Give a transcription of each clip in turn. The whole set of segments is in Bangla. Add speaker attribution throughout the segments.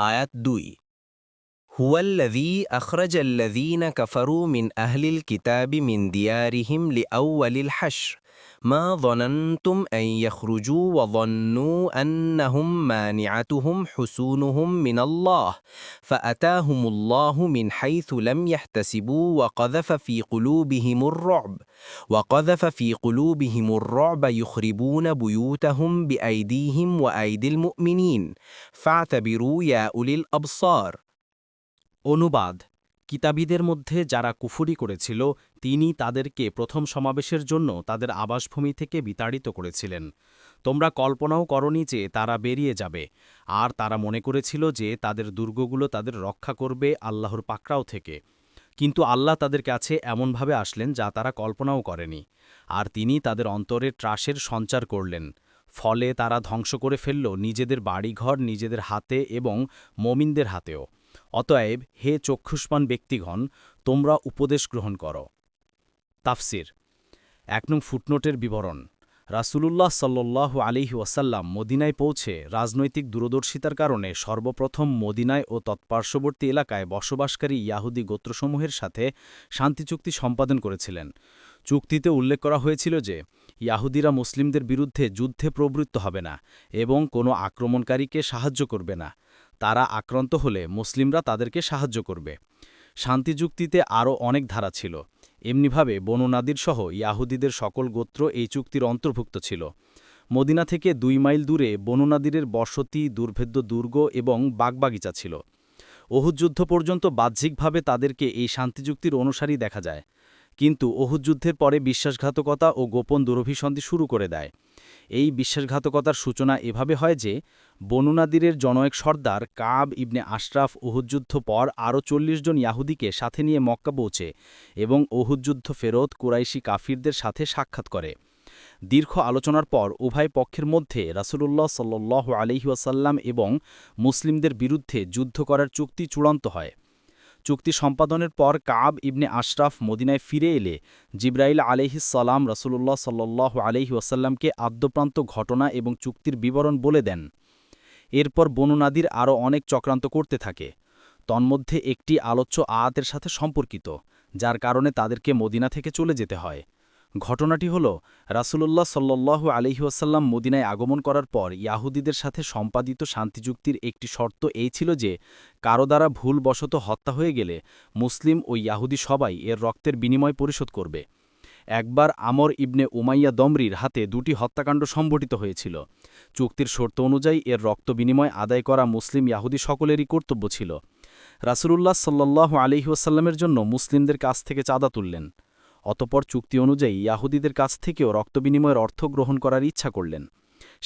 Speaker 1: আয়াত ২ هو الذي أخرج الذين كفروا من أهل الكتاب من ديارهم لأول الحشر ما ظننتم أن يخرجوا وظنوا أنهم مانعتهم حصونهم من الله فأتاهم الله من حيث لم يحتسبوا وقذف في قلوبهم الرعب يخربون بيوتهم بأيديهم وأيدي المؤمنين فاعتبروا يا أولي الأبصار
Speaker 2: অনুবাদ কিতাবীদের মধ্যে যারা কুফরি করেছিল তিনি তাদেরকে প্রথম সমাবেশের জন্য তাদের আবাসভূমি থেকে বিতাড়িত করেছিলেন। তোমরা কল্পনাও করনি যে তারা বেরিয়ে যাবে, আর তারা মনে করেছিল যে তাদের দুর্গগুলো তাদের রক্ষা করবে আল্লাহর পাকড়াও থেকে। কিন্তু আল্লাহ তাদের কাছে এমনভাবে আসলেন যা তারা কল্পনাও করেনি, আর তিনি তাদের অন্তরে ত্রাসের সঞ্চার করলেন। ফলে তারা ধ্বংস করে ফেলল নিজেদের বাড়িঘর নিজেদের হাতে এবং মমিনদের হাতেও। অতএব হে চক্ষুষ্মান ব্যক্তিগণ, তোমরা উপদেশ গ্রহণ করো। তাফসির ১ নং ফুটনোটের বিবরণ। রাসূলুল্লাহ সাল্লাল্লাহু আলাইহি ওয়াসাল্লাম মদিনায় পৌঁছে রাজনৈতিক দূরদর্শিতার কারণে সর্বপ্রথম মদিনায় ও তৎপার্শ্ববর্তী এলাকায় বসবাসকারী ইয়াহুদি গোত্রসমূহের সাথে শান্তিচুক্তি সম্পাদন করেছিলেন। চুক্তিতে উল্লেখ করা হয়েছিল যে ইয়াহুদিরা মুসলিমদের বিরুদ্ধে যুদ্ধে প্রবৃত্ত হবে না এবং কোনো আক্রমণকারীকে সাহায্য করবে না। তারা আক্রান্ত হলে মুসলিমরা তাদেরকে সাহায্য করবে। শান্তিচুক্তিতে আরও অনেক ধারা ছিল। এমনিভাবে বনু নাদির সহ ইয়াহুদিদের সকল গোত্র এই চুক্তির অন্তর্ভুক্ত ছিল। মদিনা থেকে ২ মাইল দূরে বনু নাদিরের বসতি, দুর্ভেদ্য দুর্গ এবং বাগবাগিচা ছিল। ওহুদ যুদ্ধ পর্যন্ত বাহ্যিকভাবে তাদেরকে এই শান্তিচুক্তির অনুসারী দেখা যায়, কিন্তু ওহুদ যুদ্ধের পরে বিশ্বাসঘাতকতা ও গোপন দুরভিসন্ধি শুরু করে দেয়। এই বিশ্বাসঘাতকতার সূচনা এভাবে হয় যে বনু নাদিরের জনয়েক সর্দার কাব ইবনে আশরাফ ওহুদ যুদ্ধ পর আরও ৪০ জন ইয়াহুদিকে সাথে নিয়ে মক্কা পৌঁছে এবং ওহুদ যুদ্ধ ফেরত কুরাইশি কাফিরদের সাথে সাক্ষাৎ করে। দীর্ঘ আলোচনার পর উভয় পক্ষের মধ্যে রাসূলুল্লাহ সাল্লাল্লাহু আলাইহি ওয়াসাল্লাম এবং মুসলিমদের বিরুদ্ধে যুদ্ধ করার চুক্তি চূড়ান্ত হয়। চুক্তি সম্পাদনের পর কাব ইবনে আশরাফ মদিনায় ফিরে এলে জিবরাইল আলাইহিস সালাম রাসূলুল্লাহ সাল্লাল্লাহু আলাইহি ওয়াসাল্লামকে আদ্যপ্রান্ত ঘটনা এবং চুক্তির বিবরণ বলে দেন। এরপর বনু নাদির আরও অনেক চক্রান্ত করতে থাকে। তন্মধ্যে একটি আলোচ্য আয়াতের সাথে সম্পর্কিত, যার কারণে তাদেরকে মদিনা থেকে চলে যেতে হয়। ঘটনাটি হল রাসূলুল্লাহ সাল্লাল্লাহু আলাইহি ওয়াসাল্লাম মদিনায় আগমন করার পর ইয়াহুদিদের সাথে সম্পাদিত শান্তিচুক্তির একটি শর্ত এই ছিল যে কারো দ্বারা ভুলবশত হত্যা হয়ে গেলে মুসলিম ও ইয়াহুদি সবাই এর রক্তের বিনিময় পরিশোধ করবে। একবার আমর ইবনে উমাইয়া দমরির হাতে ২টি হত্যাকাণ্ড সংঘটিত হয়েছিল। চুক্তির শর্ত অনুযায়ী এর রক্ত বিনিময় আদায় করা মুসলিম ইয়াহুদি সকলেরই কর্তব্য ছিল। রাসূলুল্লাহ সাল্লাল্লাহু আলাইহি ওয়াসাল্লামের জন্য মুসলিমদের কাছ থেকে চাঁদা তুললেন। অতপর চুক্তি অনুযায়ী ইয়াহুদিদের কাছ থেকেও রক্ত বিনিময়ের অর্থ গ্রহণ করার ইচ্ছা করলেন।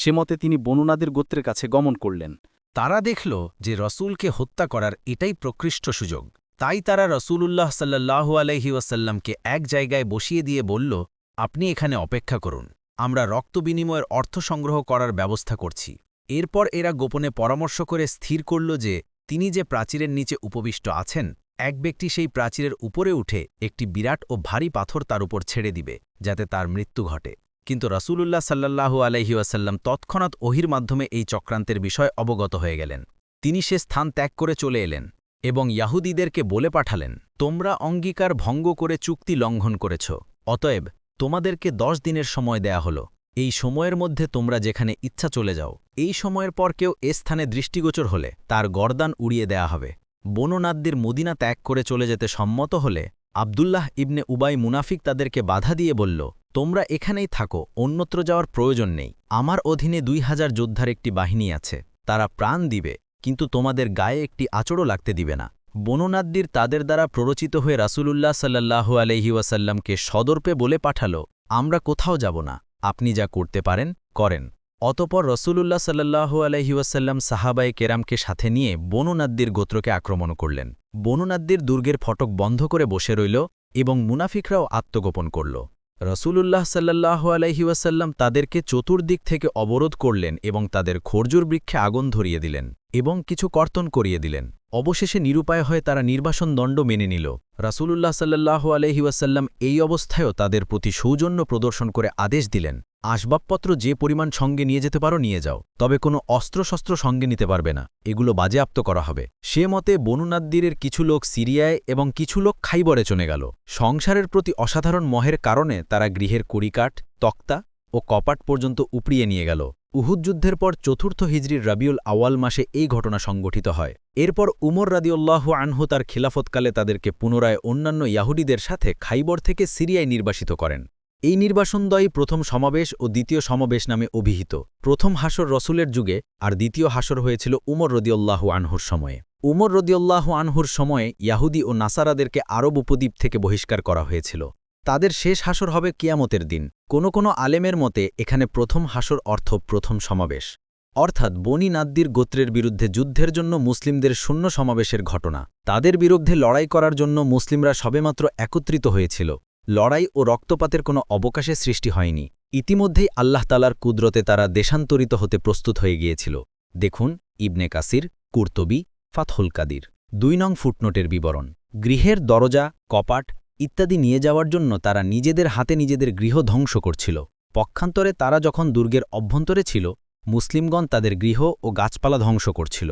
Speaker 2: সে মতে তিনি বনু নাদির গোত্রের কাছে গমন করলেন।
Speaker 3: তারা দেখল যে রসূলকে হত্যা করার এটাই প্রকৃষ্ট সুযোগ। তাই তারা রসূলুল্লাহ সাল্লাল্লাহু আলাইহি ওয়াসাল্লামকে এক জায়গায় বসিয়ে দিয়ে বলল, আপনি এখানে অপেক্ষা করুন, আমরা রক্ত বিনিময়ের অর্থ সংগ্রহ করার ব্যবস্থা করছি। এরপর এরা গোপনে পরামর্শ করে স্থির করল যে তিনি যে প্রাচীরের নিচে উপবিষ্ট আছেন, এক ব্যক্তি সেই প্রাচীরের উপরে উঠে একটি বিরাট ও ভারী পাথর তার উপর ছেড়ে দিবে, যাতে তার মৃত্যু ঘটে। কিন্তু রাসূলুল্লাহ সাল্লাল্লাহু আলাইহি ওয়াসাল্লাম তৎক্ষণাৎ ওহির মাধ্যমে এই চক্রান্তের বিষয় অবগত হয়ে গেলেন। তিনি সে স্থান ত্যাগ করে চলে এলেন এবং ইয়াহুদিদেরকে বলে পাঠালেন, তোমরা অঙ্গীকার ভঙ্গ করে চুক্তি লঙ্ঘন করেছ, অতএব তোমাদেরকে ১০ দিনের সময় দেয়া হল। এই সময়ের মধ্যে তোমরা যেখানে ইচ্ছা চলে যাও। এই সময়ের পর কেউ এ স্থানে দৃষ্টিগোচর হলে তার গর্দান উড়িয়ে দেয়া হবে। বনু নাদ্দির মদিনা ত্যাগ করে চলে যেতে সম্মত হলে আবদুল্লাহ ইবনে উবাই মুনাফিক তাদেরকে বাধা দিয়ে বলল, তোমরা এখানেই থাকো, অন্যত্র যাওয়ার প্রয়োজন নেই। আমার অধীনে ২০০০ যোদ্ধার একটি বাহিনী আছে, তারা প্রাণ দিবে, কিন্তু তোমাদের গায়ে একটি আঁচড়ও লাগতে দিবে না। বনু নাদ্দির তাদের দ্বারা প্ররোচিত হয়ে রাসূলুল্লাহ সাল্লাল্লাহু আলাইহি ওয়াসাল্লামকে সদর্পে বলে পাঠালো, আমরা কোথাও যাব না, আপনি যা করতে পারেন করেন। অতপর রসূলুল্লাহ সাল্লাল্লাহু আলাইহি ওয়াসাল্লাম সাহাবায়ে কেরামকে সাথে নিয়ে বনু নাদ্দির গোত্রকে আক্রমণ করলেন। বনু নাদ্দির দুর্গের ফটক বন্ধ করে বসে রইল এবং মুনাফিকরাও আত্মগোপন করল। রসূলুল্লাহ সাল্লাল্লাহু আলাইহি ওয়াসাল্লাম তাদেরকে চতুর্দিক থেকে অবরোধ করলেন এবং তাদের খর্জুর বৃক্ষে আগুন ধরিয়ে দিলেন এবং কিছু কর্তন করিয়ে দিলেন। অবশেষে নিরুপায় হয়ে তারা নির্বাসন দণ্ড মেনে নিল। রাসূলুল্লাহ সাল্লাল্লাহু আলাইহি ওয়াসাল্লাম এই অবস্থায়ও তাদের প্রতি সৌজন্য প্রদর্শন করে আদেশ দিলেন, আসবাবপত্র যে পরিমাণ সঙ্গে নিয়ে যেতে পারো নিয়ে যাও, তবে কোনো অস্ত্রশস্ত্র সঙ্গে নিতে পারবে না, এগুলো বাজেয়াপ্ত করা হবে। সে মতে বনু নাদ্দিরের কিছু লোক সিরিয়ায় এবং কিছু লোক খাইবরে চলে গেল। সংসারের প্রতি অসাধারণ মোহের কারণে তারা গৃহের কড়িকাঠ, তক্তা ও কপাট পর্যন্ত উপড়িয়ে নিয়ে গেল। উহুদ যুদ্ধের পর চতুর্থ হিজরির রবিউল আওয়াল মাসে এই ঘটনা সংঘটিত হয়। এরপর উমর রাদিয়াল্লাহু আনহু তার খিলাফতকালে তাদেরকে পুনরায় অন্যান্য ইয়াহুদীদের সাথে খাইবর থেকে সিরিয়ায় নির্বাসিত করেন। এই নির্বাসনদ্বয়ই প্রথম সমাবেশ ও দ্বিতীয় সমাবেশ নামে অভিহিত। প্রথম হাসর রসুলের যুগে আর দ্বিতীয় হাসর হয়েছিল উমর রাদিয়াল্লাহু আনহুর সময়ে। উমর রাদিয়াল্লাহু আনহুর সময়ে ইয়াহুদী ও নাসারাদেরকে আরব উপদ্বীপ থেকে বহিষ্কার করা হয়েছিল। তাদের শেষ হাসর হবে কিয়ামতের দিন। কোনো আলেমের মতে এখানে প্রথম হাসর অর্থ প্রথম সমাবেশ, অর্থাৎ বনি নাদ্দির গোত্রের বিরুদ্ধে যুদ্ধের জন্য মুসলিমদের শূন্য সমাবেশের ঘটনা। তাদের বিরুদ্ধে লড়াই করার জন্য মুসলিমরা সবেমাত্র একত্রিত হয়েছিল। লড়াই ও রক্তপাতের কোনো অবকাশের সৃষ্টি হয়নি। ইতিমধ্যেই আল্লাহ তালার কুদরতে তারা দেশান্তরিত হতে প্রস্তুত হয়ে গিয়েছিল। দেখুন ইবনে কাসির, কুরতুবী, ফাতহুল কাদির। 2 নং ফুটনোটের বিবরণ। গৃহের দরজা, কপাট ইত্যাদি নিয়ে যাওয়ার জন্য তারা নিজেদের হাতে নিজেদের গৃহ ধ্বংস করছিল। পক্ষান্তরে তারা যখন দুর্গের অভ্যন্তরে ছিল, মুসলিমগণ তাদের গৃহ ও গাছপালা ধ্বংস করছিল।